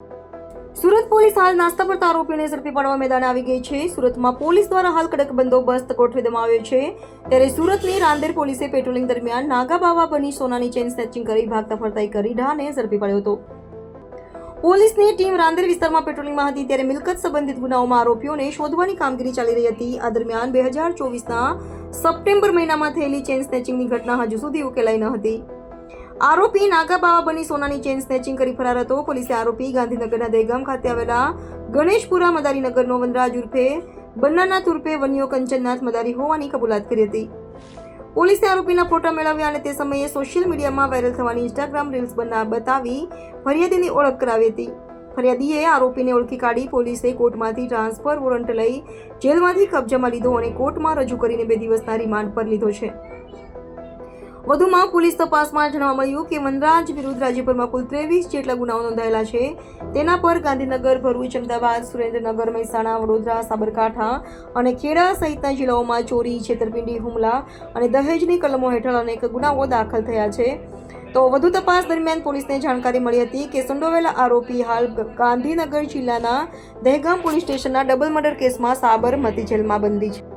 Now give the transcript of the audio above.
Surat police હાલ નાસ્તા પર આરોપીઓને ઝડપી પાડવા મેદાને આવી ગઈ છે। સુરતમાં પોલીસ દ્વારા હાલ કડક બંદોબસ્ત ગોઠવી દેવામાં આવ્યો છે। ત્યારે સુરતની રાંદેર પોલીસે પેટ્રોલિંગ દરમિયાન નાગા બાવા બની સોનાની ચેન સ્નેચિંગ કરી ભાગતા ફરતાઈ કરી ઢાને ઝડપી પાડ્યો હતો। પોલીસની ટીમ રાંદેર વિસ્તારમાં પેટ્રોલિંગમાં હતી ત્યારે મિલકત સંબંધિત ગુનાઓમાં આરોપીઓને શોધવાની કામગીરી ચાલી રહી હતી। આ દરમિયાન 2024ના સપ્ટેમ્બર મહિનામાં થયેલી ચેન સ્નેચિંગની ઘટના હજુ સુધી ઉકેલાઈ ન હતી। આરોપી નાગા બાવા બની સોનાની ચેન સ્નેચિંગ કરી ફરાર હતો। પોલીસે આરોપી ગાંધીનગરના દહેગામ ખાતે આવેલા ગણેશપુરા મદારીનગરનો વનરાજ ઉર્ફે બન્નાનાથ ઉર્ફે વન્યો કંચનનાથ મદારી હોવાની કબૂલાત કરી હતી। પોલીસે આરોપીના ફોટા મેળવ્યા અને તે સમયે સોશિયલ મીડિયામાં વાયરલ થવાની ઇન્સ્ટાગ્રામ રીલ્સ બતાવી ફરિયાદીની ઓળખ કરાવી હતી। ફરિયાદીએ આરોપીને ઓળખી કાઢી પોલીસે કોર્ટમાંથી ટ્રાન્સફર વોરંટ લઈ જેલમાંથી કબજામાં લીધો અને કોર્ટમાં રજૂ કરીને 2 દિવસના રિમાન્ડ પર લીધો છે। વધુમાં પોલીસ તપાસમાં જાણવા મળ્યું કે વનરાજ વિરુદ્ધ રાજ્યભરમાં કુલ 23 જેટલા ગુનાઓ નોંધાયેલા છે। તેના પર ગાંધીનગર, ભરૂચ, અમદાવાદ, સુરેન્દ્રનગર, મહેસાણા, વડોદરા, સાબરકાંઠા અને ખેડા સહિતના જિલ્લાઓમાં ચોરી, છેતરપિંડી, હુમલા અને દહેજની કલમો હેઠળ અનેક ગુનાઓ દાખલ થયા છે। તો વધુ તપાસ દરમિયાન પોલીસને જાણકારી મળી હતી કે સંડોવાયેલા આરોપી હાલ ગાંધીનગર જિલ્લાના દહેગામ પોલીસ સ્ટેશનના ડબલ મર્ડર કેસમાં સાબરમતી જેલમાં બંધી છે।